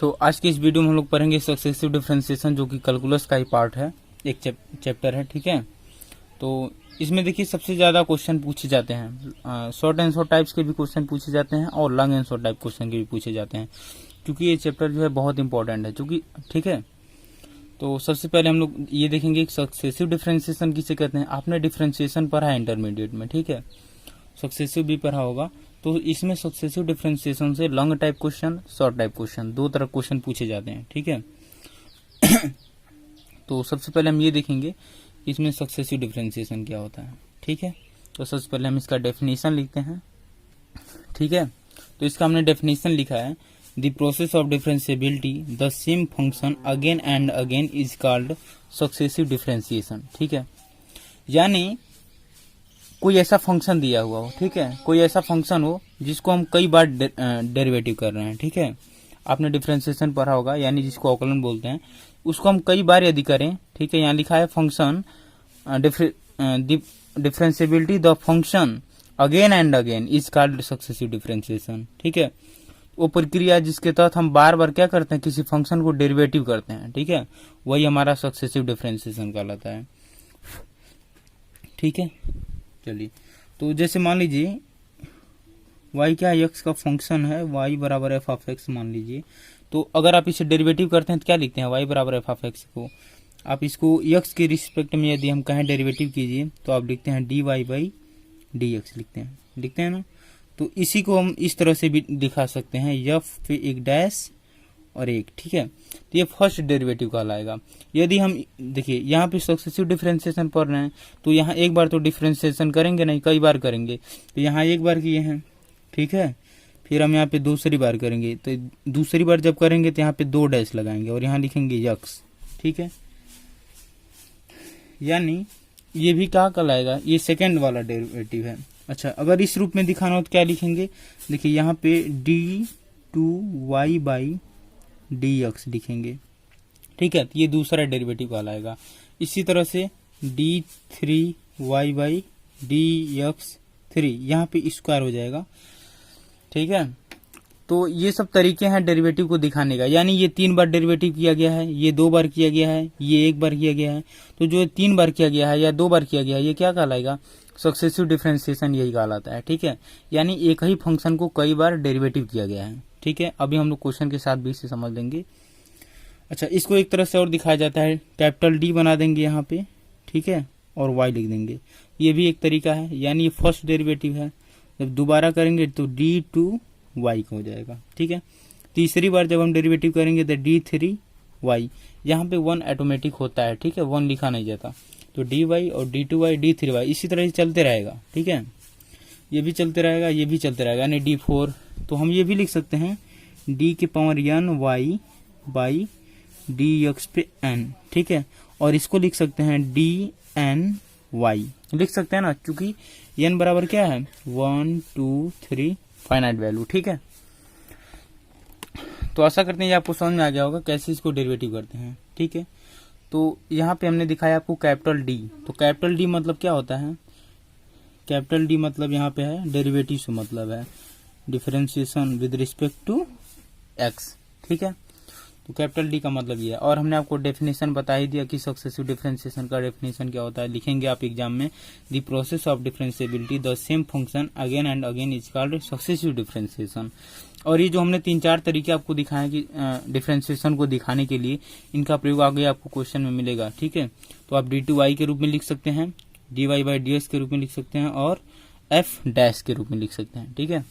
तो आज की इस वीडियो में हम लोग पढ़ेंगे सक्सेसिव डिफरेंशिएशन, जो कि कैलकुलस का ही पार्ट है, एक चैप्टर है। ठीक है, तो इसमें देखिए सबसे ज़्यादा क्वेश्चन पूछे जाते हैं, शॉर्ट आंसर टाइप्स के भी क्वेश्चन पूछे जाते हैं और लॉन्ग आंसर टाइप क्वेश्चन के भी पूछे जाते हैं, क्योंकि ये चैप्टर जो है बहुत इंपॉर्टेंट है। क्योंकि ठीक है, तो सबसे पहले हम लोग ये देखेंगे कि सक्सेसिव डिफरेंशिएशन किसे कहते हैं। आपने डिफरेंशिएशन पढ़ा है इंटरमीडिएट में, ठीक है, सक्सेसिव भी पढ़ा होगा। तो इसमें सक्सेसिव डिफरेंशिएशन से long type question, short type question, दो तरह क्वेश्चन पूछे जाते हैं। ठीक है, तो सबसे पहले हम ये देखेंगे इसमें सक्सेसिव डिफरेंशिएशन क्या होता है। ठीक है, तो सबसे पहले हम इसका डेफिनेशन लिखते हैं। ठीक है, तो इसका हमने डेफिनेशन लिखा है, the process of differentiability the same function again and again is called successive differentiation. ठीक है, यानी कोई ऐसा फंक्शन दिया हुआ हो, ठीक है, कोई ऐसा फंक्शन हो जिसको हम कई बार डेरिवेटिव कर रहे हैं। ठीक है, आपने डिफरेंशिएशन पढ़ा होगा, यानी जिसको अवकलन बोलते हैं, उसको हम कई बार यदि करें, ठीक है, यहाँ लिखा है function differentiability the function again and again is called successive differentiation. ठीक है, वो प्रक्रिया जिसके तहत हम बार बार क्या करते हैं, किसी फंक्शन को डेरिवेटिव करते हैं। ठीक है, वही हमारा सक्सेसिव डिफरेंशिएशन कहलाता है। ठीक है, चलिए, तो जैसे मान लीजिए y क्या है, x का फंक्शन है, y बराबर एफ ऑफ एक्स मान लीजिए। तो अगर आप इसे डेरिवेटिव करते हैं तो क्या लिखते हैं, y बराबर एफ ऑफ एक्स को आप इसको x के रिस्पेक्ट में यदि हम कहें डेरिवेटिव कीजिए तो आप लिखते हैं dy बाई डी एक्स, लिखते हैं ना। तो इसी को हम इस तरह से भी दिखा सकते हैं, f पे एक डैश और एक। ठीक है, तो ये फर्स्ट डेरिवेटिव कहलाएगा। यदि हम देखिए यहाँ पे सक्सेसिव डिफरेंशिएशन पढ़ रहे हैं तो यहाँ एक बार तो डिफरेंशिएशन करेंगे नहीं, कई बार करेंगे। तो यहाँ एक बार किए हैं, ठीक है, फिर हम यहाँ पे दूसरी बार करेंगे, तो दूसरी बार जब करेंगे तो यहाँ पे दो डैश लगाएंगे और यहाँ लिखेंगे यक्स। ठीक है, यानी ये भी क्या कहलाएगा, ये सेकेंड वाला डेरिवेटिव है। अच्छा, अगर इस रूप में दिखाना हो तो क्या लिखेंगे, देखिए यहाँ पे d2y बाई डी एक्स लिखेंगे। ठीक है, तो ये दूसरा डेरिवेटिव कहलाएगा। इसी तरह से d3y बाई डी एक्स 3, यहाँ पे स्क्वायर हो जाएगा। ठीक है, तो ये सब तरीके हैं डेरिवेटिव को दिखाने का, यानी ये 3 बार डेरिवेटिव किया गया है, ये 2 बार किया गया है, ये 1 बार किया गया है। तो जो 3 बार किया गया है या 2 बार किया गया है, ये क्या कहलाएगा, सक्सेसिव डिफरेंशिएशन यही कहलाता है। ठीक है, यानी एक ही फंक्शन को कई बार डेरिवेटिव किया गया है। ठीक है, अभी हम लोग क्वेश्चन के साथ भी इसे समझ लेंगे। अच्छा, इसको एक तरह से और दिखाया जाता है, कैपिटल डी बना देंगे यहाँ पे, ठीक है, और y लिख देंगे। ये भी एक तरीका है, यानी ये फर्स्ट डेरिवेटिव है, जब दोबारा करेंगे तो d2y हो जाएगा। ठीक है, तीसरी बार जब हम डेरिवेटिव करेंगे तो d3y, यहाँ पे 1 ऑटोमेटिक होता है। ठीक है, 1 लिखा नहीं जाता, तो dy और d2y d3y इसी तरह से चलते रहेगा। ठीक है, ये भी चलते रहेगा, ये भी चलते रहेगा, यानी d4। तो हम ये भी लिख सकते हैं d के power n y by D x पे n। ठीक है, और इसको लिख सकते हैं dn y, लिख सकते हैं ना, क्योंकि n बराबर क्या है, 1 2 3 फाइनाइट वैल्यू। ठीक है, तो आशा करते हैं ये आपको समझ में आ गया होगा कैसे इसको डेरिवेटिव करते हैं। ठीक है, तो यहाँ पे हमने दिखाया आपको कैपिटल डी। तो कैपिटल डी मतलब क्या होता है, कैपिटल डी मतलब यहाँ पे है डेरिवेटिव से मतलब है differentiation with respect to x. ठीक है, तो कैपिटल डी का मतलब ये है। और हमने आपको डेफिनेशन बता ही दिया कि सक्सेसिव डिफरेंशिएशन का डेफिनेशन क्या होता है, लिखेंगे आप एग्जाम में, the process of differentiability the same function again and again is called successive differentiation. और ये जो हमने 3-4 तरीके आपको दिखाए कि डिफरेंशिएशन को दिखाने के लिए, इनका प्रयोग आगे आपको क्वेश्चन में मिलेगा। ठीक है, तो आप d2y के रूप में लिख सकते हैं, dy बाई डी एक्स के रूप में लिख सकते हैं, और f डैश के रूप में लिख सकते हैं। ठीक है,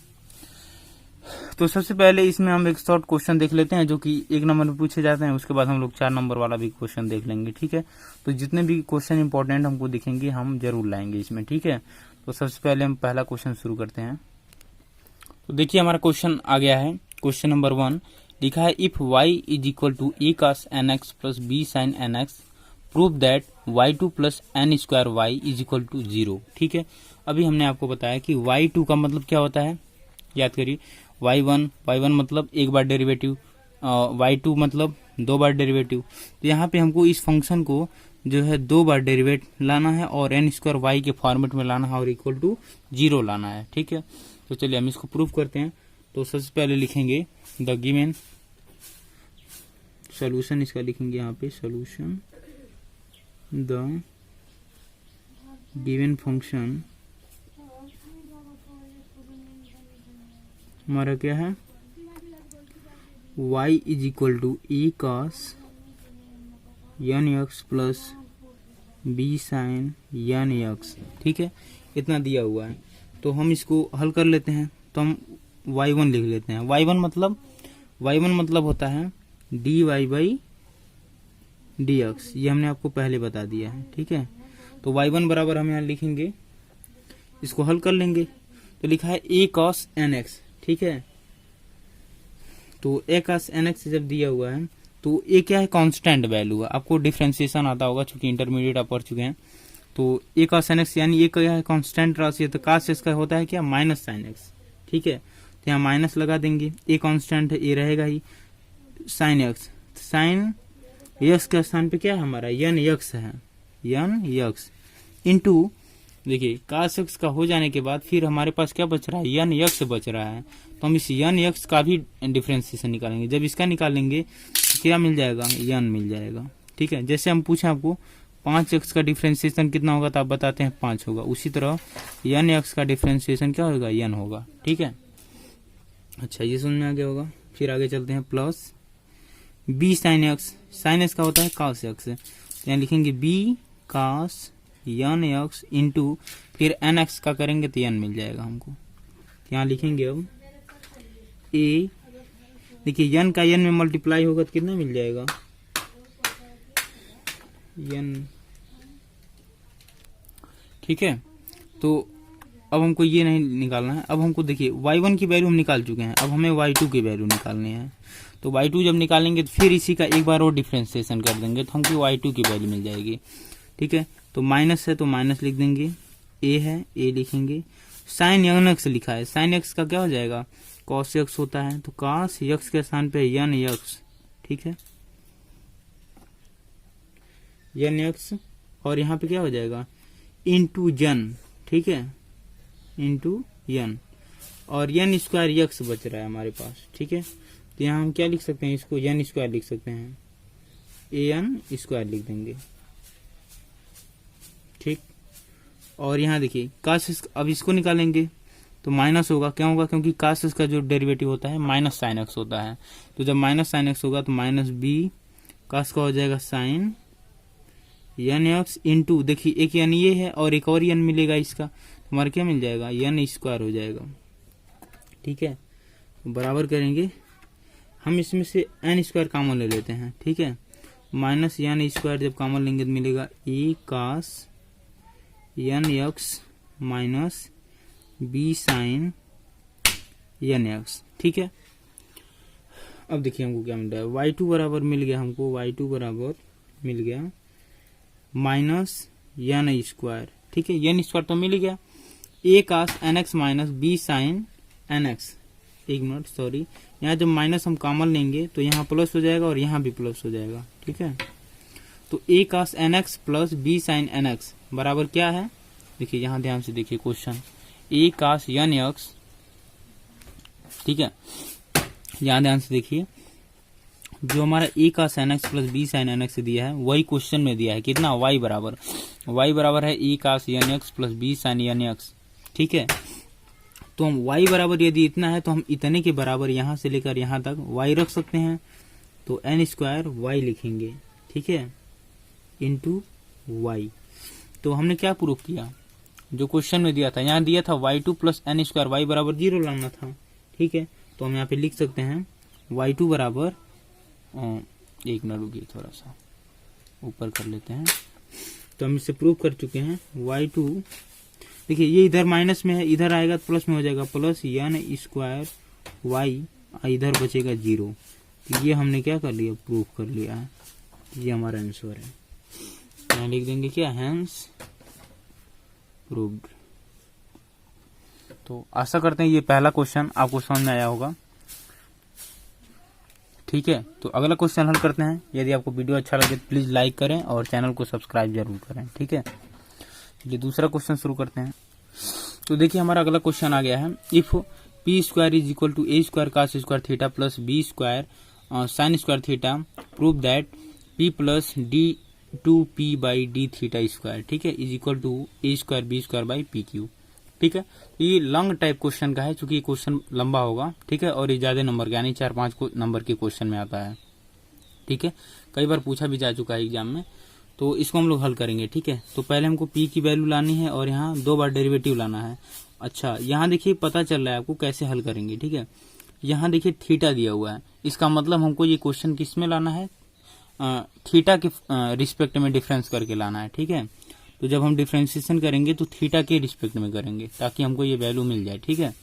तो सबसे पहले इसमें हम एक शॉर्ट क्वेश्चन देख लेते हैं जो कि 1 नंबर में पूछे जाते हैं, उसके बाद हम लोग 4 नंबर वाला भी क्वेश्चन देख लेंगे। ठीक है, तो जितने भी क्वेश्चन इंपॉर्टेंट हमको दिखेंगे हम जरूर लाएंगे इसमें। ठीक है, तो सबसे पहले हम पहला क्वेश्चन शुरू करते हैं। तो देखिए हमारा क्वेश्चन आ गया है, क्वेश्चन नंबर 1 लिखा है, if y is equal to a cos nx plus b sine nx prove that y2 plus n square y is equal to 0। ठीक है, अभी हमने आपको बताया कि y2 का मतलब क्या होता है, याद करिए, y1 मतलब एक बार डेरिवेटिव, y2 मतलब 2 बार डेरिवेटिव। तो यहाँ पे हमको इस फंक्शन को जो है 2 बार डेरिवेट लाना है और एन स्क्वायर वाई के फॉर्मेट में लाना है और इक्वल टू 0 लाना है। ठीक है, तो चलिए हम इसको प्रूव करते हैं। तो सबसे पहले लिखेंगे द गिवन सॉल्यूशन इसका लिखेंगे यहाँ पे, सॉल्यूशन द गिवन फंक्शन हमारा क्या है, y is equal to e cos n x plus b sine n x. ठीक है, इतना दिया हुआ है। तो हम इसको हल कर लेते हैं। तो हम y1 लिख लेते हैं। y1 मतलब होता है dy बाई dx, ये हमने आपको पहले बता दिया है। ठीक है, तो y1 बराबर हम यहाँ लिखेंगे, इसको हल कर लेंगे। तो लिखा है a cos nx। ठीक है, तो a cos nx जब दिया हुआ है तो ये क्या है, कांस्टेंट वैल्यू है। आपको डिफरेंशिएशन आता होगा, चूंकि इंटरमीडिएट आप पढ़ चुके हैं। तो a cos nx यानी ये क्या है, कांस्टेंट राशि है। तो cos x का होता है क्या, माइनस साइन x। ठीक है, तो यहाँ माइनस लगा देंगे, a कांस्टेंट है, ये रहेगा ही। साइन x, साइन x के स्थान पे क्या है हमारा, यन x है, यन x इंटू, देखिए cos x का हो जाने के बाद फिर हमारे पास क्या बच रहा है, यन x बच रहा है। तो हम इस यन x का भी डिफरेंशिएशन निकालेंगे। जब इसका निकालेंगे तो क्या मिल जाएगा, यन मिल जाएगा। ठीक है, जैसे हम पूछे आपको 5x का डिफरेंशिएशन कितना होगा, तो आप बताते हैं 5 होगा। उसी तरह यन x का डिफरेंशिएशन क्या होगा, यन होगा। ठीक है, अच्छा ये समझ में आ गया होगा। फिर आगे चलते हैं, plus b sine x, sine x का होता है cos x। यहाँ लिखेंगे b cos यन x इंटू फिर एन एक्स का करेंगे तो यन मिल जाएगा हमको। यहाँ लिखेंगे अब a, देखिए यन का यन में मल्टीप्लाई होगा तो कितना मिल जाएगा, यन। ठीक है, तो अब हमको ये नहीं निकालना है। अब हमको देखिए y1 की वैल्यू हम निकाल चुके हैं, अब हमें y2 की वैल्यू निकालनी है। तो y2 जब निकालेंगे तो फिर इसी का एक बार और डिफरेंशिएशन कर देंगे तो हमको y2 की वैल्यू मिल जाएगी। ठीक है, तो माइनस है तो माइनस लिख देंगे, a है a लिखेंगे। साइन यन एक्स लिखा है, साइन एक्स का क्या हो जाएगा, cos x होता है। तो cos x के स्थान पे यन x। ठीक है, यन x, और यहाँ पे क्या हो जाएगा, इंटू जन। ठीक है, इंटू यन, और यन स्क्वायर एक्स बच रहा है हमारे पास। ठीक है, तो यहाँ हम क्या लिख सकते हैं, इसको यन स्क्वायर लिख सकते हैं, ए एन स्क्वायर लिख देंगे। ठीक, और यहाँ देखिए cos, अब इसको निकालेंगे तो माइनस होगा, क्या होगा, क्योंकि cos का जो डेरिवेटिव होता है माइनस साइन एक्स होता है। तो जब माइनस साइन एक्स होगा तो माइनस बी cos का हो जाएगा साइन यन एक्स इंटू, देखिए एक यन ये है और एक और यन मिलेगा, इसका हमारा क्या मिल जाएगा, यन स्क्वायर हो जाएगा। ठीक है, बराबर करेंगे हम, इसमें से एन स्क्वायर कॉमन ले लेते हैं। ठीक है, माइनस यन स्क्वायर जब कॉमन लेंगे तो मिलेगा ए cos n x minus b sine n x. ठीक है, अब देखिए हमको क्या मिल रहा है, y2 बराबर मिल गया हमको, y2 बराबर मिल गया माइनस यन स्क्वायर। ठीक है, यन स्क्वायर तो मिल गया, a cos n x minus b sine n x. एक मिनट सॉरी, यहाँ जब माइनस हम कॉमन लेंगे तो यहाँ प्लस हो जाएगा और यहाँ भी प्लस हो जाएगा। ठीक है, तो a cos n x plus b sine n x बराबर क्या है, देखिए यहाँ ध्यान से देखिए question, a cos n x. ठीक है, यहाँ ध्यान से देखिए, जो हमारा a cos n x plus b sine n x दिया है वही क्वेश्चन में दिया है, कितना, y बराबर है a cos n x plus b sine n x. ठीक है, तो हम y बराबर यदि इतना है तो हम इतने के बराबर यहाँ से लेकर यहाँ तक y रख सकते हैं। तो एन स्क्वायर y लिखेंगे। ठीक है, इंटू y। तो हमने क्या प्रूफ किया, जो क्वेश्चन में दिया था, यहाँ दिया था y2 plus n square, y बराबर 0 लाना था। ठीक है, तो हम यहाँ पे लिख सकते हैं y2 बराबर, एक मिनट रुकिए थोड़ा सा ऊपर कर लेते हैं। तो हम इससे प्रूफ कर चुके हैं y2, देखिए ये इधर माइनस में है, इधर आएगा तो प्लस में हो जाएगा, प्लस यन स्क्वायर वाई, इधर बचेगा 0। तो ये हमने क्या कर लिया, प्रूफ कर लिया है, ये हमारा आंसर है। यहाँ लिख देंगे क्या, हैंस प्रूव्ड। तो आशा करते हैं ये पहला क्वेश्चन आपको समझ में आया होगा। ठीक है, तो अगला क्वेश्चन हल करते हैं। यदि आपको वीडियो अच्छा लगे तो प्लीज लाइक करें और चैनल को सब्सक्राइब जरूर करें। ठीक है, चलिए दूसरा क्वेश्चन शुरू करते हैं। तो देखिए हमारा अगला क्वेश्चन आ गया है, if p square is equal to a square cos square theta plus b square sine square theta prove that p plus d two p by d theta square, ठीक है, is equal to a square b square by p cube, ठीक है। ये long type question का है, चूंकि question लंबा होगा, ठीक है, और ये ज्यादा नंबर का यानी 4-5 नंबर के क्वेश्चन में आता है, ठीक है, कई बार पूछा भी जा चुका है एग्जाम में। तो इसको हम लोग हल करेंगे, ठीक है। तो पहले हमको p की वैल्यू लानी है और यहाँ 2 बार डेरिवेटिव लाना है। अच्छा, यहाँ देखिए पता चल रहा है आपको कैसे हल करेंगे, ठीक है। यहाँ देखिए थीटा दिया हुआ है, इसका मतलब हमको ये क्वेश्चन किस में लाना है, थीटा के रिस्पेक्ट में डिफरेंस करके लाना है, ठीक है। तो जब हम डिफरेंशिएशन करेंगे तो थीटा के रिस्पेक्ट में करेंगे ताकि हमको ये वैल्यू मिल जाए, ठीक है।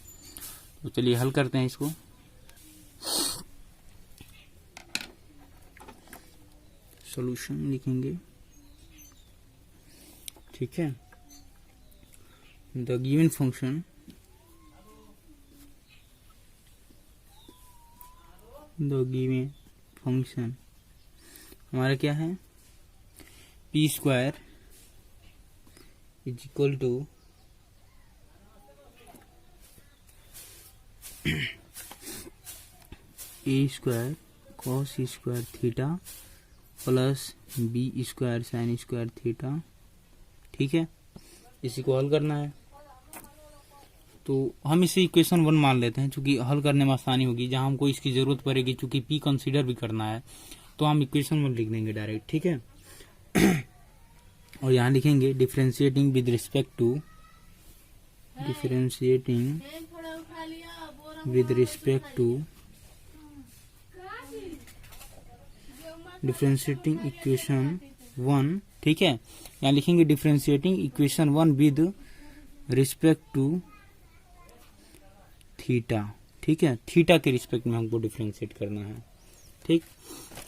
तो चलिए हल करते हैं इसको। सॉल्यूशन लिखेंगे, ठीक है। द गिवन फंक्शन हमारा क्या है, p square is equal to a square cos square theta plus b square sine square theta, ठीक है। इसी को हल करना है। तो हम इसे इक्वेशन 1 मान लेते हैं, चूंकि हल करने में आसानी होगी। जहां हमको इसकी जरूरत पड़ेगी, चूंकि पी कंसीडर भी करना है, तो हम इक्वेशन 1 लिख देंगे डायरेक्ट, ठीक है। और यहाँ लिखेंगे differentiating with respect to differentiating equation 1, ठीक है। यहाँ लिखेंगे differentiating equation 1 with respect to theta, ठीक है। थीटा के रिस्पेक्ट में हमको डिफरेंशिएट करना है, ठीक।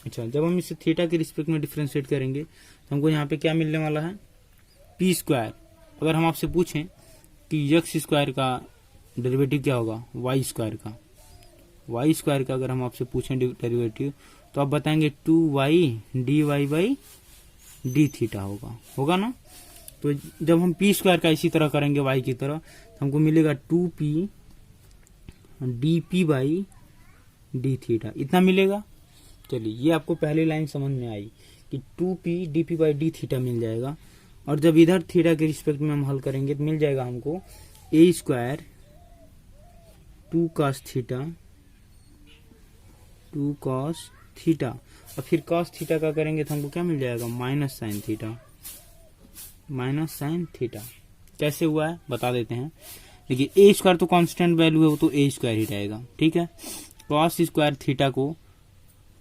अच्छा, जब हम इसे थीटा के रिस्पेक्ट में डिफरेंशिएट करेंगे तो हमको यहाँ पे क्या मिलने वाला है, पी स्क्वायर। अगर हम आपसे पूछें कि एक्स स्क्वायर का डेरिवेटिव क्या होगा, वाई स्क्वायर का अगर हम आपसे पूछें डेरिवेटिव, तो आप बताएंगे 2y dy by d theta होगा ना। तो जब हम पी स्क्वायर का इसी तरह करेंगे y की तरह, तो हमको मिलेगा 2p dp by d theta, इतना मिलेगा। चलिए, ये आपको पहली लाइन समझ में आई कि 2p dp by d theta मिल जाएगा। और जब इधर थीटा के रिस्पेक्ट में हम हल करेंगे तो मिल जाएगा हमको ए स्क्वायर 2 cos थीटा, और फिर cos थीटा का करेंगे तो हमको क्या मिल जाएगा, माइनस साइन थीटा। कैसे हुआ है बता देते हैं। देखिए, ए स्क्वायर तो कांस्टेंट वैल्यू है, वो तो ए स्क्वायर ही रहेगा, ठीक है। cos स्क्वायर थीटा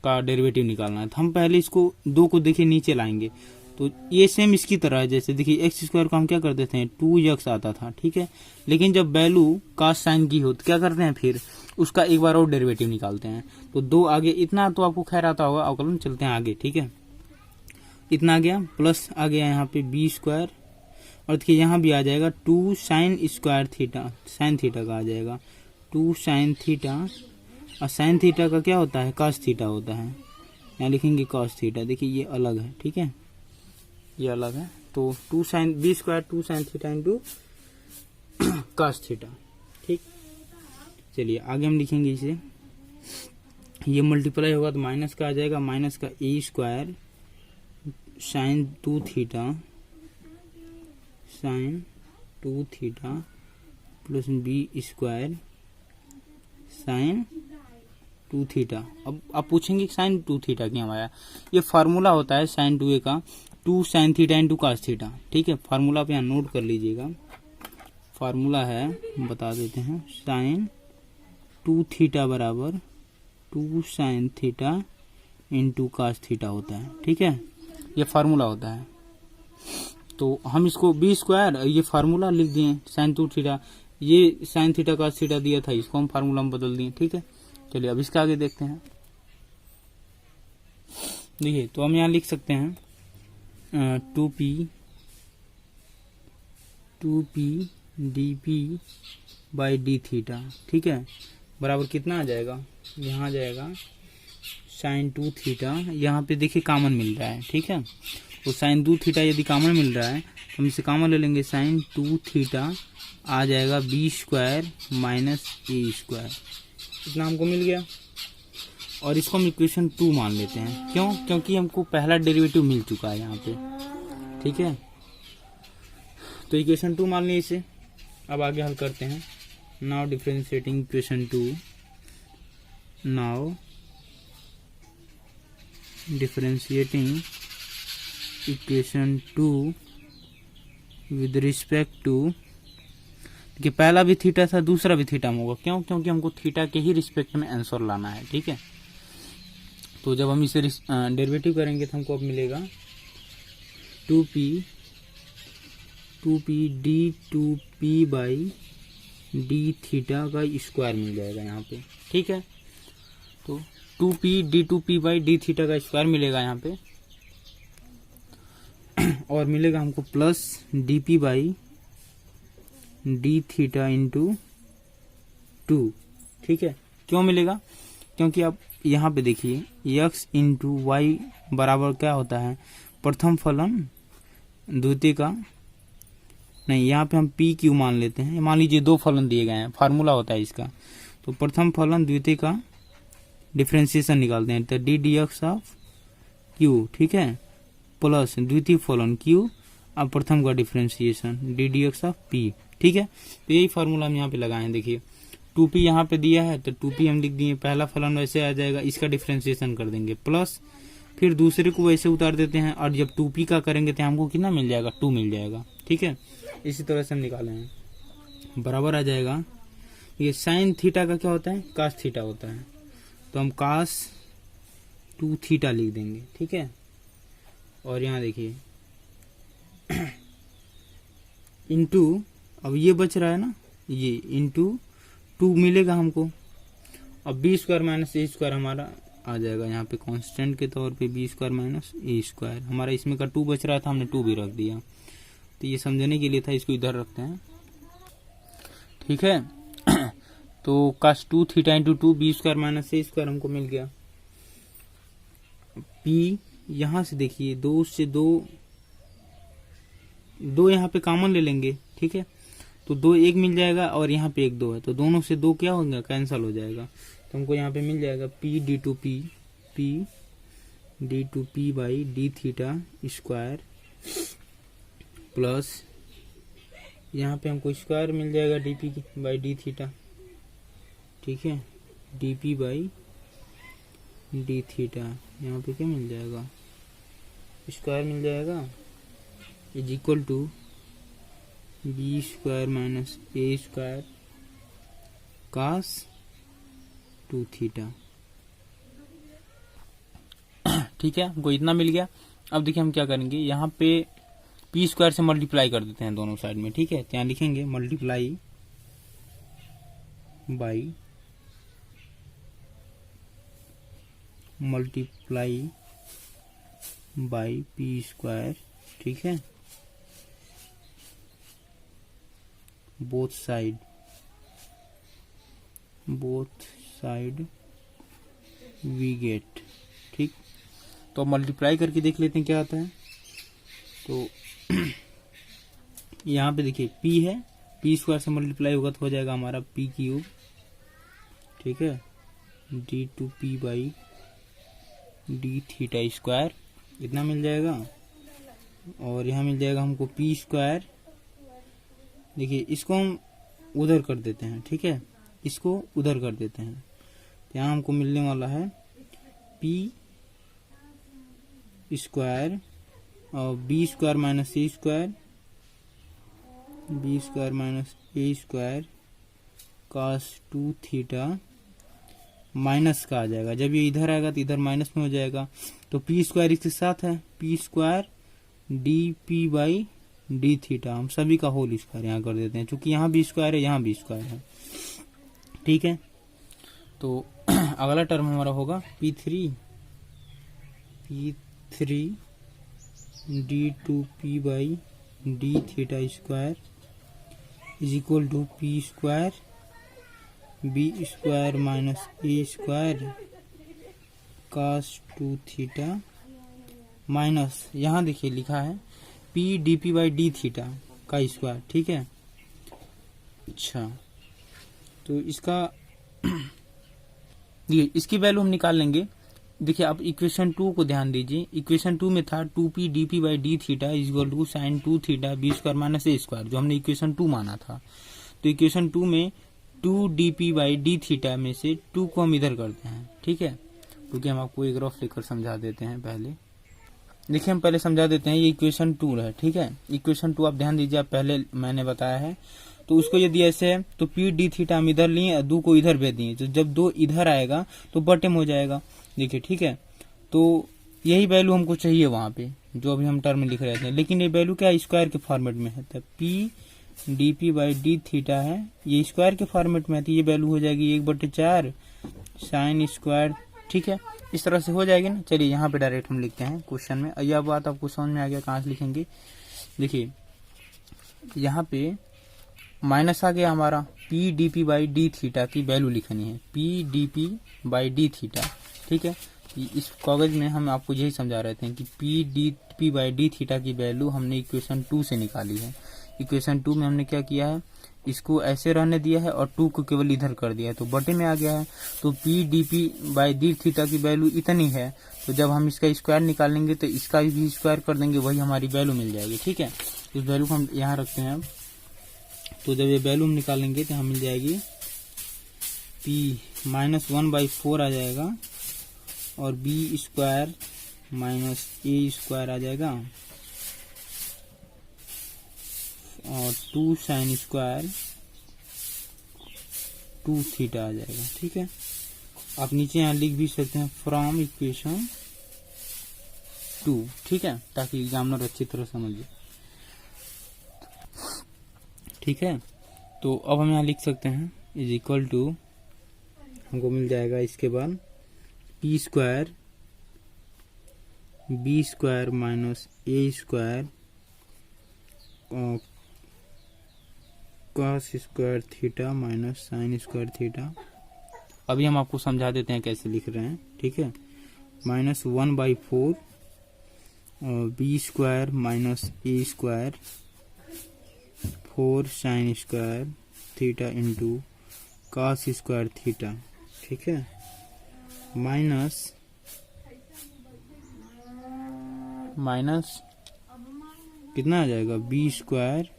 का डेरिवेटिव निकालना है, तो हम पहले इसको 2 को देखिए नीचे लाएंगे। तो ये सेम इसकी तरह है, जैसे देखिए एक्स स्क्वायर को हम क्या कर देते हैं, 2x आता था, ठीक है। लेकिन जब वैल्यू cos साइन की हो तो क्या करते हैं, फिर उसका एक बार और डेरिवेटिव निकालते हैं। तो 2 आगे, इतना तो आपको खैर आता होगा, अवकलन चलते हैं आगे, ठीक है। इतना आ गया, प्लस आ गया यहाँ पे बी स्क्वायर, और देखिए यहाँ भी आ जाएगा 2 sine square theta, sine theta का आ जाएगा 2 साइन थीटा, और साइन थीटा का क्या होता है, cos थीटा होता है। यहाँ लिखेंगे cos थीटा, देखिए ये अलग है, ठीक है, ये अलग है। तो 2 sine b square 2 sine theta into cos theta, ठीक। चलिए आगे हम लिखेंगे इसे, ये मल्टीप्लाई होगा तो माइनस का आ जाएगा, माइनस का a square sine 2 theta plus b square sine 2 theta. अब आप पूछेंगे साइन 2 थीटा क्यों आया, ये फार्मूला होता है साइन 2a का, 2 sine theta into cos theta, ठीक है। फार्मूला आप यहाँ नोट कर लीजिएगा, फार्मूला है, बता देते हैं, साइन 2 थीटा बराबर 2 sine theta into cos theta होता है, ठीक है। ये फार्मूला होता है। तो हम इसको बी स्क्वायर, ये फार्मूला लिख दिए, साइन 2 थीटा, ये साइन थीटा cos थीटा दिया था, इसको हम फार्मूला में बदल दिए, ठीक है। चलिए अब इसका आगे देखते हैं। देखिए, तो हम यहाँ लिख सकते हैं 2p dp by d theta, ठीक है, बराबर कितना आ जाएगा, यहाँ आ जाएगा साइन 2 थीटा, यहाँ पे देखिए कॉमन मिल रहा है, ठीक है। तो साइन 2 थीटा यदि कॉमन मिल रहा है तो हम इसे कॉमन ले लेंगे, साइन 2 थीटा आ जाएगा b square minus a square, इतना हमको मिल गया। और इसको हम इक्वेशन 2 मान लेते हैं। क्यों? क्योंकि हमको पहला डेरिवेटिव मिल चुका है यहाँ पे, ठीक है। तो इक्वेशन 2 मान लिया इसे। अब आगे हल करते हैं। Now differentiating equation 2, now differentiating equation 2 with respect to, कि पहला भी थीटा था, दूसरा भी थीटा में होगा। क्यों? क्योंकि हमको थीटा के ही रिस्पेक्ट में आंसर लाना है, ठीक है। तो जब हम इसे डेरिवेटिव करेंगे तो हमको अब मिलेगा 2p d2p by d theta का स्क्वायर मिल जाएगा यहाँ पे, ठीक है। तो 2p d2p by d theta का स्क्वायर मिलेगा यहाँ पे, और मिलेगा हमको plus dp by d theta into 2, ठीक है। क्यों मिलेगा? क्योंकि आप यहाँ पे देखिए x इंटू वाई बराबर क्या होता है, प्रथम फलन द्वितीय का, नहीं यहाँ पे हम पी क्यू मान लेते हैं। मान लीजिए दो फलन दिए गए हैं, फार्मूला होता है इसका। तो प्रथम फलन द्वितीय का डिफरेंशिएशन निकालते हैं, तो D D x of Q, ठीक है, प्लस द्वितीय फलन क्यू अब प्रथम का differentiation D D x of P, ठीक है। तो यही फार्मूला हम यहाँ पे लगाए हैं। देखिए 2p यहाँ पे दिया है तो 2p हम लिख दिए, पहला फलन वैसे आ जाएगा, इसका डिफरेंशिएशन कर देंगे प्लस, फिर दूसरे को वैसे उतार देते हैं, और जब 2p का करेंगे तो हमको कितना मिल जाएगा, 2 मिल जाएगा, ठीक है। इसी तरह से हम निकाले हैं, बराबर आ जाएगा। ये साइन थीटा का क्या होता है, कास थीटा होता है, तो हम कास 2 थीटा लिख देंगे, ठीक है। और यहाँ देखिए इंटू, अब ये बच रहा है ना, ये इंटू 2 मिलेगा हमको। अब B square minus a square हमारा आ जाएगा यहाँ पे कांस्टेंट के तौर पे, b square minus a square. हमारा इसमें का 2 बच रहा था, हमने 2 भी रख दिया। तो ये समझने के लिए था, इसको इधर रखते हैं, ठीक है। तो cos 2 theta into 2 b square minus a square हमको मिल गया। पी यहाँ से देखिए 2 से 2 यहाँ पे कॉमन ले लेंगे, ठीक है। तो 2 1 मिल जाएगा और यहाँ पे 1 2 है, तो दोनों से 2 क्या होगा, कैंसिल हो जाएगा। तो हमको यहाँ पे मिल जाएगा p d2p by d theta square, plus यहाँ पे हमको स्क्वायर मिल जाएगा dp बाई डी थीटा, ठीक है, dp बाई डी थीटा। यहाँ पे क्या मिल जाएगा, स्क्वायर मिल जाएगा, is equal to b square minus a square cos 2 theta, ठीक है। हमको इतना मिल गया। अब देखिए हम क्या करेंगे, यहाँ पे पी स्क्वायर से मल्टीप्लाई कर देते हैं दोनों साइड में, ठीक है। तो यहाँ लिखेंगे मल्टीप्लाई बाई पी स्क्वायर, ठीक है, बोथ साइड वी गेट, ठीक। तो मल्टीप्लाई करके देख लेते हैं क्या आता है। तो यहाँ पे देखिए p है, पी स्क्वायर से मल्टीप्लाई होगा तो हो जाएगा हमारा p क्यूब, ठीक है, d2p by d theta square, इतना मिल जाएगा। और यहाँ मिल जाएगा हमको p स्क्वायर, देखिए इसको हम उधर कर देते हैं, ठीक है, इसको उधर कर देते हैं। यहाँ हमको मिलने वाला है p स्क्वायर और b square minus a square, b square minus a square cos 2 theta, minus का आ जाएगा, जब ये इधर आएगा तो इधर माइनस में हो जाएगा। तो पी स्क्वायर इसके साथ है, p square D P by d theta, हम सभी का होल स्क्वायर यहाँ कर देते हैं, क्योंकि यहाँ भी स्क्वायर है, यहाँ भी स्क्वायर है, ठीक है। तो अगला टर्म हमारा होगा P3 d2p by d theta square is equal to p square b square minus a square cos 2 theta, minus यहाँ देखिए लिखा है p dp by d theta का स्क्वायर, ठीक है। अच्छा, तो इसका देखिए इसकी वैल्यू हम निकाल लेंगे। देखिए आप इक्वेशन 2 को ध्यान दीजिए, इक्वेशन 2 में था 2p dp by d theta is equal to sine 2 theta b square minus a square, जो हमने इक्वेशन 2 माना था। तो इक्वेशन 2 में 2 dp बाई डी थीटा में से 2 को हम इधर करते हैं, ठीक है, क्योंकि हम आपको एक ग्राफ लेकर समझा देते हैं। पहले देखिए हम पहले समझा देते हैं, ये इक्वेशन 2 है, ठीक है। इक्वेशन 2 आप ध्यान दीजिए, आप पहले मैंने बताया है। तो उसको यदि ऐसे है तो पी डी थीटा हम इधर लिए, 2 को इधर भेज दिए, तो जब 2 इधर आएगा तो बटे में हो जाएगा। देखिए ठीक है, तो यही वैल्यू हमको चाहिए वहां पे, जो अभी हम टर्म लिख रहे थे। लेकिन ये वैल्यू क्या स्क्वायर के फॉर्मेट में है, तो P D P by d theta है, ये स्क्वायर के फॉर्मेट में है, तो ये वैल्यू हो जाएगी 1/4 साइन स्क्वायर, ठीक है। इस तरह से हो जाएगी ना। चलिए यहाँ पे डायरेक्ट हम लिखते हैं क्वेश्चन में। यह बात आपको समझ में आ गया, कहाँ से लिखेंगे। देखिए यहाँ पे माइनस आ गया हमारा, P D P by d theta की वैल्यू लिखनी है, P D P by d theta, ठीक है। इस कागज में हम आपको यही समझा रहे थे कि P D P by d theta की वैल्यू हमने इक्वेशन 2 से निकाली है। इक्वेशन 2 में हमने क्या किया है, इसको ऐसे रहने दिया है और 2 को केवल इधर कर दिया है, तो बटे में आ गया है। तो P D P by d theta की वैल्यू इतनी है, तो जब हम इसका स्क्वायर निकालेंगे तो इसका भी स्क्वायर कर देंगे, वही हमारी वैल्यू मिल जाएगी, ठीक है। इस वैल्यू को हम यहाँ रखते हैं। तो जब ये वैल्यू हम निकालेंगे तो हम मिल जाएगी p -1/4 आ जाएगा, और b square minus a square आ जाएगा, और 2 साइन स्क्वायर 2 थीटा आ जाएगा, ठीक है। आप नीचे यहाँ लिख भी सकते हैं फ्रॉम इक्वेशन 2, ठीक है, ताकि एग्जामिनर अच्छी तरह समझे, ठीक है। तो अब हम यहाँ लिख सकते हैं इज इक्वल टू, हमको मिल जाएगा इसके बाद p square b square minus a square cos square theta minus sine square theta. अभी हम आपको समझा देते हैं कैसे लिख रहे हैं, ठीक है। -1/4 b square minus a square 4 sine square theta into cos square theta, ठीक है, माइनस कितना आ जाएगा, b square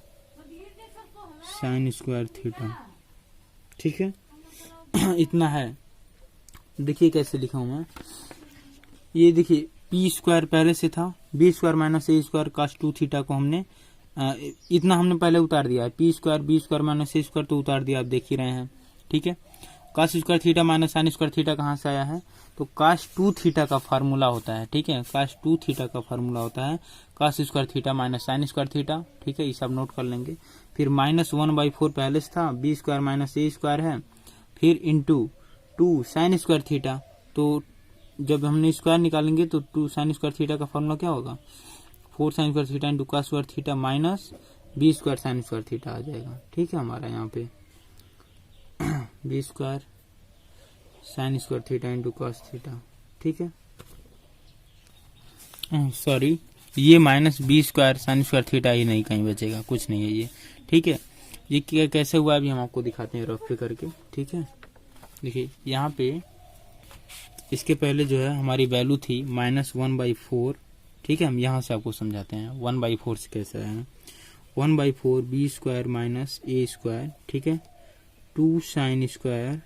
sine square theta, ठीक है। इतना है। देखिए कैसे लिखा हूं मैं, ये देखिए पी स्क्वायर पहले से था, b square minus a square cos 2 theta को हमने इतना हमने पहले उतार दिया है, p square b square minus a square तो उतार दिया, आप देख ही रहे हैं, ठीक है। Cos square theta minus sine square theta कहाँ से आया है, तो कॉस 2 थीटा का फार्मूला होता है, ठीक है। कॉस 2 थीटा का फार्मूला होता है cos square theta minus sine square theta, ठीक है, ये सब नोट कर लेंगे। फिर -1/4 पहले से था, b square minus a square है, फिर इंटू 2 साइन स्क्वायर थीटा। तो जब हमने स्क्वायर निकालेंगे तो 2 साइन स्क्वायर थीटा का फार्मूला क्या होगा, 4 sine square theta into cos square theta minus b square sine square theta आ जाएगा, ठीक है। हमारा यहाँ पे b square sine square theta into cos theta, ठीक है। सॉरी, ये minus b square sine square theta ही नहीं, कहीं बचेगा, कुछ नहीं है ये, ठीक है। ये कैसे हुआ अभी हम आपको दिखाते हैं रफ पे करके, ठीक है। देखिए यहाँ पे इसके पहले जो है हमारी वैल्यू थी -1/4, ठीक है। हम यहाँ से आपको समझाते हैं 1/4 से कैसे है। 1/4 b square minus a square, ठीक है, 2 साइन स्क्वायर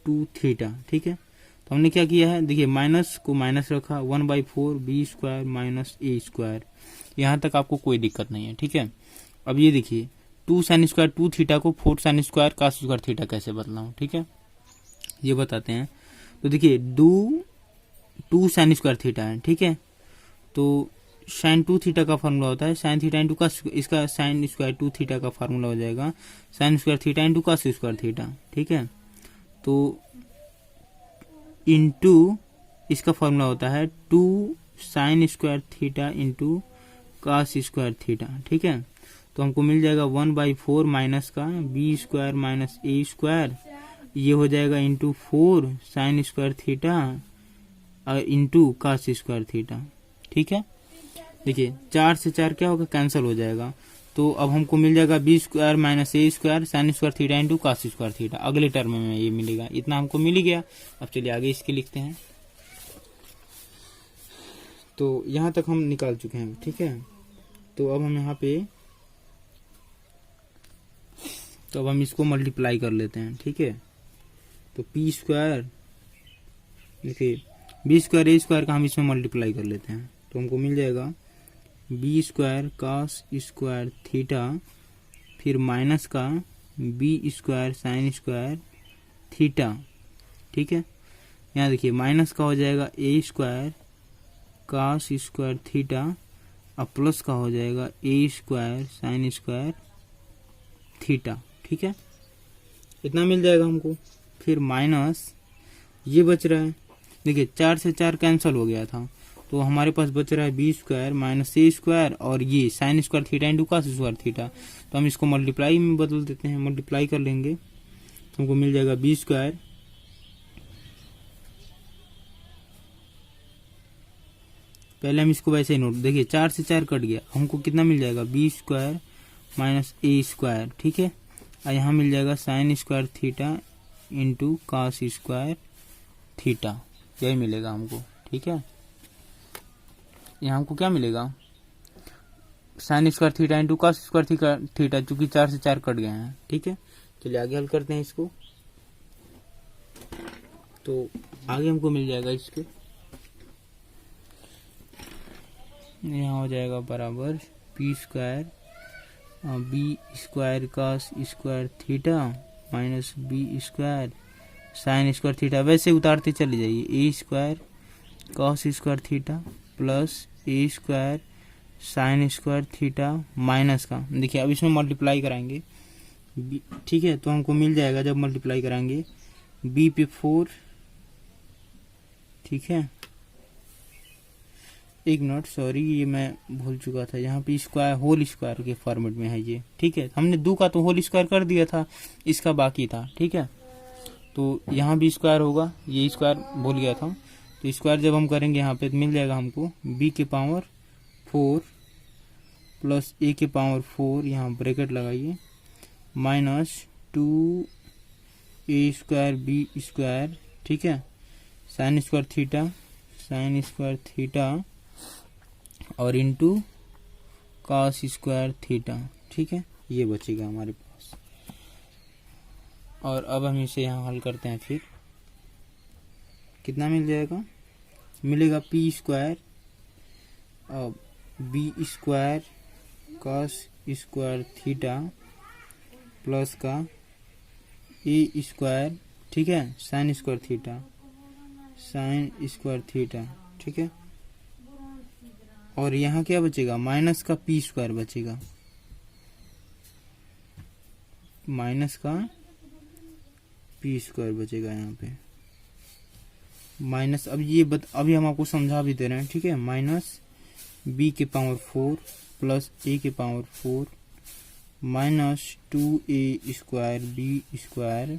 2 थीटा, ठीक है। तो हमने क्या किया है, देखिए माइनस को माइनस रखा, 1/4 b square minus a square, यहाँ तक आपको कोई दिक्कत नहीं है, ठीक है। अब ये देखिए 2 साइन स्क्वायर 2 थीटा को 4 sine square cos square theta कैसे बदलाऊं, ठीक है, ये बताते हैं। तो देखिए 2 साइन स्क्वायर थीटा है, ठीक है। तो साइन 2 थीटा का फार्मूला होता है साइन थीटा इंटू कॉस, इसका साइन स्क्वायर 2 थीटा का फार्मूला हो जाएगा sine square theta into cos square theta, ठीक है। तो इंटू इसका फार्मूला होता है 2 sine square theta into cos square theta, ठीक है। तो हमको मिल जाएगा 1/4 माइनस का b square minus a square, ये हो जाएगा into 4 sine square theta into cos square theta, ठीक है। देखिए 4 से 4 क्या होगा, कैंसिल हो जाएगा, तो अब हमको मिल जाएगा b square minus a square sine square theta into cos square theta, अगले टर्म में ये मिलेगा, इतना हमको मिल ही गया। अब चलिए आगे इसके लिखते हैं। तो यहाँ तक हम निकाल चुके हैं, ठीक है। तो अब हम यहाँ पे, तो अब हम इसको मल्टीप्लाई कर लेते हैं, ठीक है। तो पी स्क्वायर, देखिए बी स्क्वायर ए स्क्वायर का हम इसमें मल्टीप्लाई कर लेते हैं, तो हमको मिल जाएगा b square cos square theta, फिर माइनस का b square sine square theta, ठीक है। यहाँ देखिए माइनस का हो जाएगा a square cos square theta, अब प्लस का हो जाएगा a square sine square theta, ठीक है। इतना मिल जाएगा हमको। फिर माइनस ये बच रहा है, देखिए 4 से 4 कैंसिल हो गया था, तो हमारे पास बच रहा है b square minus a square और ये sign square theta into cos square theta. तो हम इसको मल्टीप्लाई में बदल देते हैं, मल्टीप्लाई कर लेंगे तो हमको मिल जाएगा बी स्क्वायर पहले हम इसको वैसे ही नोट, देखिए 4 से 4 कट गया, हमको कितना मिल जाएगा b square minus a square, ठीक है। और यहाँ मिल जाएगा sine square theta into cos square theta, यही मिलेगा हमको, ठीक है। यहाँ हमको क्या मिलेगा sign square theta into cos square theta, चूंकि 4 से 4 कट गए हैं, ठीक है। चलिए आगे हल करते हैं इसको। तो आगे हमको मिल जाएगा इसके, यहाँ हो जाएगा बराबर p square b square cos square theta minus b square sine square theta, वैसे उतारते चले जाइए, a square cos square theta plus a square sine square theta minus का, देखिए अब इसमें मल्टीप्लाई कराएंगे, ठीक है। तो हमको मिल जाएगा जब मल्टीप्लाई कराएंगे बी पे 4, ठीक है। एक मिनट, सॉरी ये मैं भूल चुका था, यहाँ पे स्क्वायर होल स्क्वायर के फॉर्मेट में है ये, ठीक है। हमने 2 का तो होल स्क्वायर कर दिया था, इसका बाकी था, ठीक है। तो यहाँ भी स्क्वायर होगा, ये स्क्वायर भूल गया था, तो स्क्वायर जब हम करेंगे यहाँ पे तो मिल जाएगा हमको b के पावर 4 प्लस a के पावर 4, यहाँ ब्रैकेट लगाइए, minus 2a square b square, ठीक है, साइन स्क्वायर थीटा और इंटू कॉस स्क्वायर थीटा, ठीक है। ये बचेगा हमारे पास। और अब हम इसे यहाँ हल करते हैं, फिर कितना मिल जाएगा, मिलेगा p square b square cos square theta plus का ए स्क्वायर, ठीक है, साइन स्क्वायर थीटा, ठीक है। और यहाँ क्या बचेगा, माइनस का पी स्क्वायर बचेगा, माइनस का पी स्क्वायर बचेगा यहाँ पे, माइनस, अब ये अभी हम आपको समझा भी दे रहे हैं, ठीक है। माइनस बी के पावर 4 प्लस ए के power 4 minus 2a square b square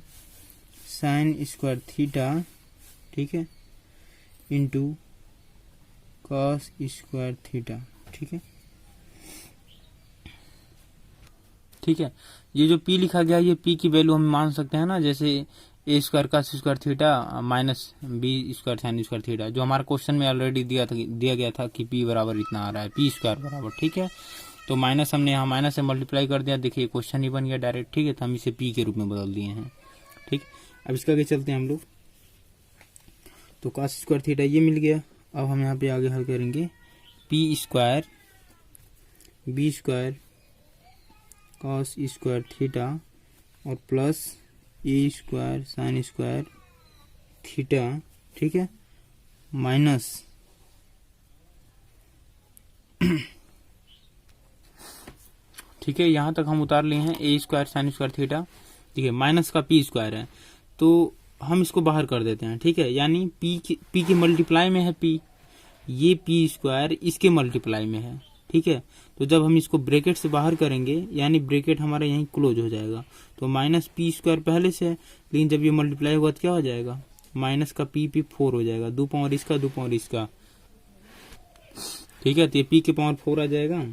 sine square theta, ठीक है, इंटू कॉस स्क्वायर थीटा, ठीक है, ठीक है। ये जो p लिखा गया, ये p की वैल्यू हम मान सकते हैं ना, जैसे ए स्क्वायर का square theta minus b square sine square theta, जो हमारे क्वेश्चन में ऑलरेडी दिया गया था कि p बराबर इतना आ रहा है, पी स्क्वायर बराबर, ठीक है। तो माइनस हमने यहाँ माइनस से मल्टीप्लाई कर दिया, देखिए क्वेश्चन ही बन गया डायरेक्ट, ठीक है। तो हम इसे p के रूप में बदल दिए हैं, ठीक। अब इसका आगे चलते हैं हम लोग। तो कॉस स्क्वायर थीटा ये मिल गया। अब हम यहाँ पे आगे हल करेंगे p square b square cos square theta और plus a square sine square theta, ठीक है, माइनस ठीक है, यहाँ तक हम उतार लिए हैं ए स्क्वायर साइन स्क्वायर थीटा, ठीक है, माइनस का पी स्क्वायर है, तो हम इसको बाहर कर देते हैं, ठीक है। यानी पी के मल्टीप्लाई में है पी, ये पी स्क्वायर इसके मल्टीप्लाई में है, ठीक है। तो जब हम इसको ब्रैकेट से बाहर करेंगे, यानी ब्रैकेट हमारा यहीं क्लोज हो जाएगा, तो माइनस पी स्क्वायर पहले से है, लेकिन जब ये मल्टीप्लाई होगा तो क्या हो जाएगा, माइनस का पी पे 4 हो जाएगा, 2 पावर इसका 2 पावर इसका, ठीक है। तो ये पी के पावर 4 आ जाएगा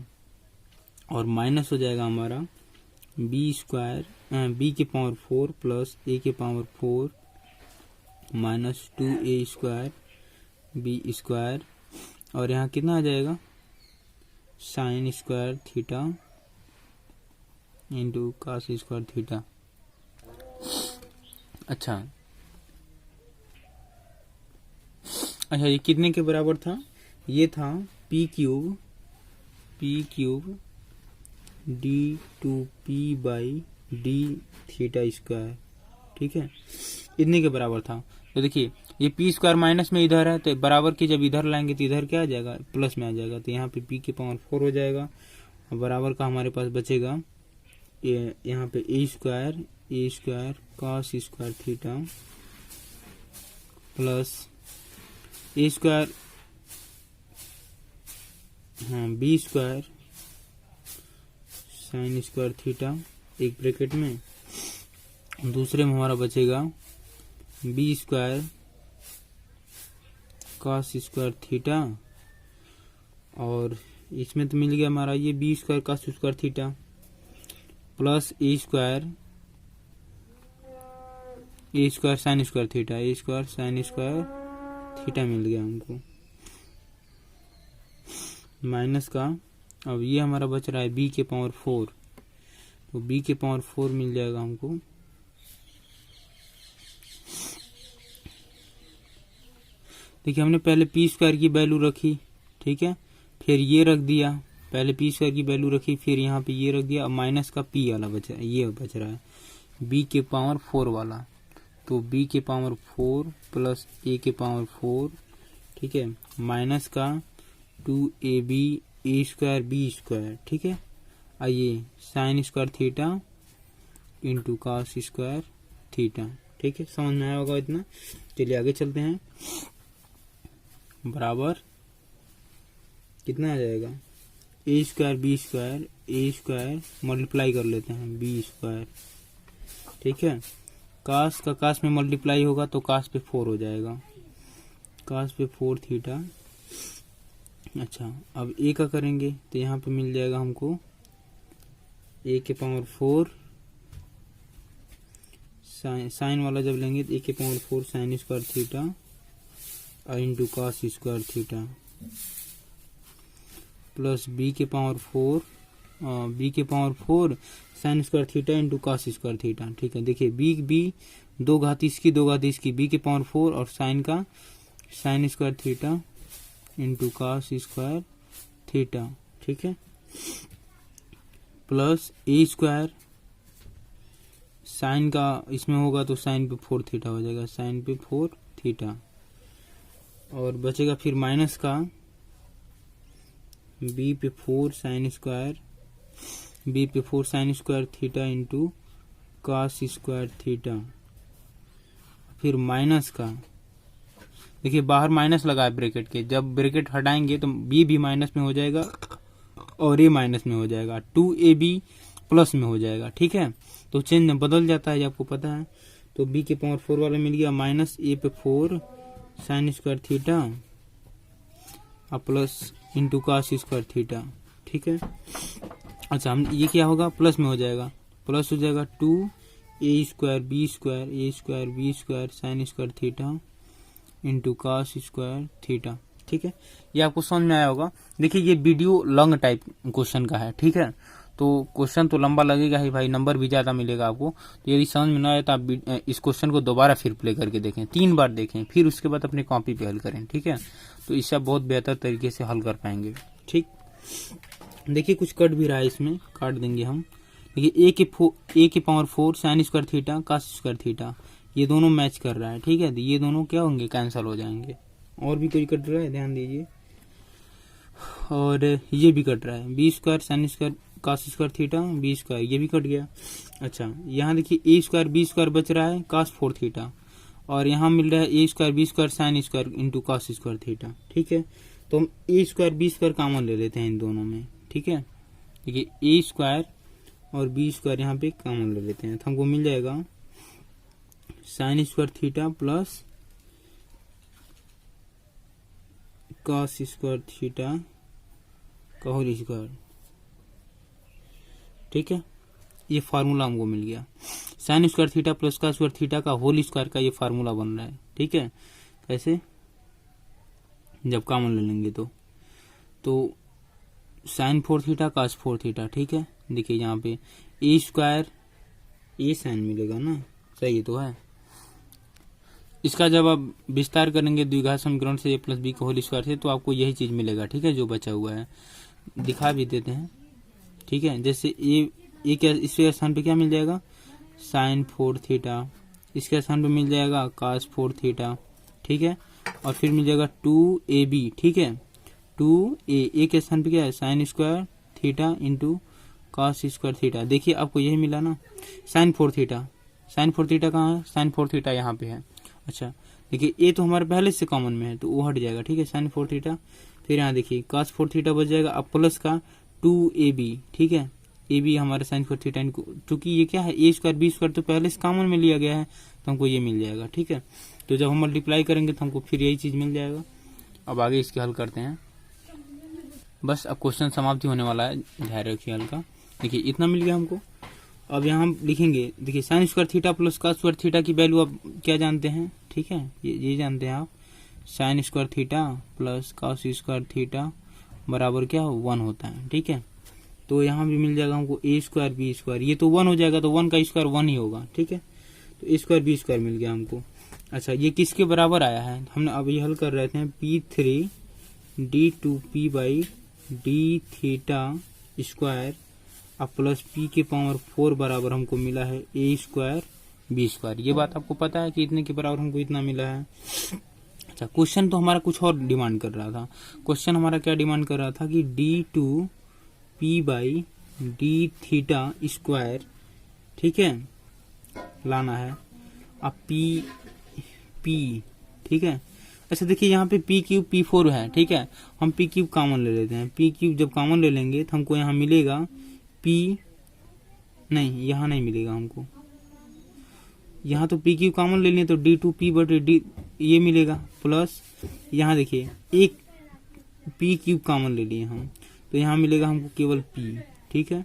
और माइनस हो जाएगा हमारा बी स्क्वायर बी के पावर 4 प्लस ए के power 4 minus 2a square b square, और यहाँ कितना आ जाएगा sine square theta into cos square theta. अच्छा ये कितने के बराबर था? ये था p cube d two p by d theta square, ठीक है, इतने के बराबर था। तो देखिए ये पी स्क्वायर माइनस में इधर है, तो बराबर की जब इधर लाएंगे तो इधर क्या आ जाएगा, प्लस में आ जाएगा। तो यहाँ पे पी के पावर 4 हो जाएगा, और बराबर का हमारे पास बचेगा यहाँ पे a square cos square theta plus a square b square sine square theta एक ब्रैकेट में, दूसरे में हमारा बचेगा b square cos square theta, और इसमें तो मिल गया हमारा ये b square cos square theta plus a square sine square theta, a square sine square theta मिल गया हमको माइनस का। अब ये हमारा बच रहा है बी के पावर 4, तो बी के पावर 4 मिल जाएगा हमको। देखिए हमने पहले पी स्क्वायर की वैल्यू रखी, ठीक है, फिर ये रख दिया, पहले पी स्क्वायर की वैल्यू रखी, फिर यहाँ पे ये रख दिया, अब माइनस का पी वाला बच रहा है, ये बच रहा है बी के पावर 4 वाला। तो बी के पावर 4 प्लस ए के पावर 4, ठीक है, माइनस का 2ab ए स्क्वायर बी स्क्वायर, ठीक है, आइए sign square theta into cos square theta, ठीक है, समझ में आया होगा इतना। चलिए आगे चलते हैं। बराबर कितना आ जाएगा ए स्क्वायर मल्टीप्लाई कर लेते हैं बी स्क्वायर, ठीक है, कास का कास में मल्टीप्लाई होगा तो कास पे 4 हो जाएगा, कास पे 4 थीटा। अच्छा अब ए का करेंगे तो यहाँ पे मिल जाएगा हमको ए के पावर 4 साइन वाला जब लेंगे तो ए के power 4 sine square theta into cos square theta plus b के power 4 sine square theta into cos square theta, ठीक है। देखिए बी दो घात इसकी बी के पावर 4 और साइन का sign square theta into cos square theta, ठीक है, प्लस ए स्क्वायर साइन का इसमें होगा तो साइन पे 4 थीटा हो जाएगा, साइन पे 4 थीटा, और बचेगा फिर माइनस का बी पे 4 sine square theta into cos square theta, फिर माइनस का, देखिए बाहर माइनस लगा है ब्रैकेट के, जब ब्रैकेट हटाएंगे तो बी भी माइनस में हो जाएगा और ए माइनस में हो जाएगा, 2ab प्लस में हो जाएगा, ठीक है, तो चेंज में बदल जाता है, आपको पता है। तो बी के पावर 4 वाला मिल गया माइनस ए पे 4 साइन स्क्वायर थीटा और plus into cos square theta, ठीक है। अच्छा हम ये क्या होगा प्लस में हो जाएगा, प्लस हो जाएगा 2a square b square sine square theta into cos square theta, ठीक है। ये आपको समझ में आया होगा। देखिए ये वीडियो लॉन्ग टाइप क्वेश्चन का है, ठीक है, तो क्वेश्चन तो लंबा लगेगा ही भाई, नंबर भी ज्यादा मिलेगा आपको। तो यदि समझ में ना आए तो आप इस क्वेश्चन को दोबारा फिर प्ले करके देखें, 3 बार देखें, फिर उसके बाद अपनी कॉपी पे हल करें, ठीक है, तो इससे आप बहुत बेहतर तरीके से हल कर पाएंगे, ठीक। देखिए कुछ कट भी रहा है इसमें, काट देंगे हम। देखिए ए के power 4 sine square theta cos square theta, ये दोनों मैच कर रहा है, ठीक है, तो ये दोनों क्या होंगे कैंसिल हो जाएंगे। और भी कोई कट रहा है ध्यान दीजिए, और ये भी कट रहा है b square sine square cos square theta b square, ये भी कट गया। अच्छा यहाँ देखिए ए स्क्वायर बी स्क्वायर बच रहा है कॉस 4 थीटा, और यहाँ मिल रहा है a square b square sine square into cos square theta, ठीक है। तो हम a square b square common ले लेते हैं इन दोनों में, ठीक है। देखिए ए स्क्वायर और बी स्क्वायर यहाँ पे कॉमन ले लेते हैं, तो हमको मिल जाएगा sine square theta plus cos square theta का होल स्क्वायर, ठीक है, ये फार्मूला हमको मिल गया। साइन स्क्वायर थीटा प्लस का स्क्वायर थीटा का होल स्क्वायर का ये फार्मूला बन रहा है। ठीक है, कैसे, जब कॉमन ले लेंगे तो साइन 4 थीटा कास 4 थीटा। ठीक है, देखिए यहाँ पे ए स्क्वायर ए साइन मिलेगा ना, सही तो है। इसका जब आप विस्तार करेंगे द्विघात समीकरण से ए प्लस बी का होल स्क्वायर से, तो आपको यही चीज मिलेगा। ठीक है, जो बचा हुआ है दिखा भी देते हैं। ठीक है, जैसे ए क्या, इसके स्थान पे क्या मिल जाएगा, साइन 4 थीटा, इसके स्थान पे मिल जाएगा कास 4 थीटा। ठीक है, और फिर मिल जाएगा 2ab। ठीक है, 2a के स्थान पे क्या है, sign square theta into cos square theta. देखिए आपको यही मिला ना, साइन 4 थीटा। साइन 4 थीटा कहाँ है, साइन 4 थीटा यहाँ पे है। अच्छा देखिए ए तो हमारे पहले से कॉमन में है तो वो हट जाएगा। ठीक है, साइन 4 थीटा, फिर यहाँ देखिए कॉस 4 थीटा बच जाएगा, अब प्लस का 2ab। ठीक है, ए बी हमारे साइन 4 थीटा, चूंकि ये क्या है ए स्क्वायर बी स्क्वायर तो पहले से कॉमन में लिया गया है तो हमको ये मिल जाएगा। ठीक है, तो जब हम मल्टीप्लाई करेंगे तो हमको फिर यही चीज मिल जाएगा। अब आगे इसके हल करते हैं। बस अब क्वेश्चन समाप्ति होने वाला है, ध्यान रखिए हल्का। देखिए इतना मिल गया हमको। अब यहाँ हम लिखेंगे, देखिए sign square theta plus cos square theta की वैल्यू आप क्या जानते हैं। ठीक है, ये जानते हैं आप, sign square theta plus cos square theta बराबर क्या 1 होता है। ठीक है, तो यहाँ भी मिल जाएगा हमको ए स्क्वायर बी स्क्वायर, ये तो 1 हो जाएगा तो 1 का स्क्वायर 1 ही होगा। ठीक है, तो ए स्क्वायर बी स्क्वायर मिल गया हमको। अच्छा ये किसके बराबर आया है, हमने अब ये हल कर रहे थे P3 D2P by d theta square अब प्लस पी के पावर 4 बराबर हमको मिला है ए स्क्वायर बी स्क्वायर। ये बात आपको पता है कि इतने के बराबर हमको इतना मिला है। अच्छा क्वेश्चन तो हमारा कुछ और डिमांड कर रहा था। क्वेश्चन हमारा क्या डिमांड कर रहा था कि D2P by d theta square, ठीक है, लाना है। अब P ठीक है। अच्छा देखिए यहाँ पे P क्यूब P4 है, ठीक है, हम P क्यूब कॉमन ले लेते हैं। P क्यूब जब कॉमन ले लेंगे तो हमको यहाँ मिलेगा P, नहीं यहाँ नहीं मिलेगा हमको, यहाँ तो P क्यूब कॉमन ले लें तो D2P बटे D ये मिलेगा, प्लस यहाँ देखिए एक P क्यूब कॉमन ले लिए हम तो यहाँ मिलेगा हमको केवल P, ठीक है,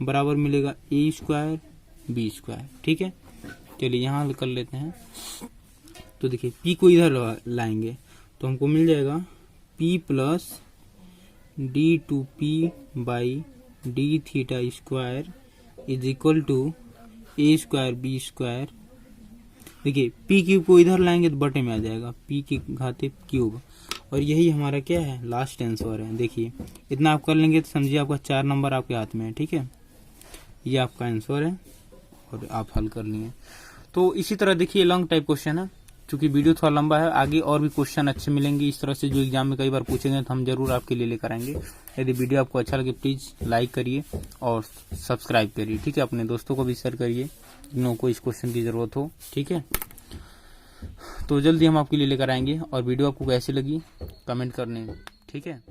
बराबर मिलेगा ए स्क्वायर बी स्क्वायर। ठीक है, चलिए यहाँ कर लेते हैं। तो देखिए P को इधर लाएंगे तो हमको मिल जाएगा P plus D2P by d theta square is equal to a square b square. देखिए P क्यूब को इधर लाएंगे तो बटे में आ जाएगा P की घाते क्यूब, और यही हमारा क्या है लास्ट आंसर है। देखिए इतना आप कर लेंगे तो समझिए आपका 4 नंबर आपके हाथ में है। ठीक है, ये आपका आंसर है और आप हल कर लिए। तो इसी तरह देखिए लॉन्ग टाइप क्वेश्चन है, क्योंकि वीडियो थोड़ा लंबा है, आगे और भी क्वेश्चन अच्छे मिलेंगे इस तरह से जो एग्जाम में कई बार पूछेंगे तो हम जरूर आपके लिए लेकर आएंगे। यदि वीडियो आपको अच्छा लगे प्लीज लाइक करिए और सब्सक्राइब करिए। ठीक है, अपने दोस्तों को भी शेयर करिए जिनको को इस क्वेश्चन की जरूरत हो। ठीक है, तो जल्दी हम आपके लिए लेकर आएंगे। और वीडियो आपको कैसी लगी कमेंट करने। ठीक है।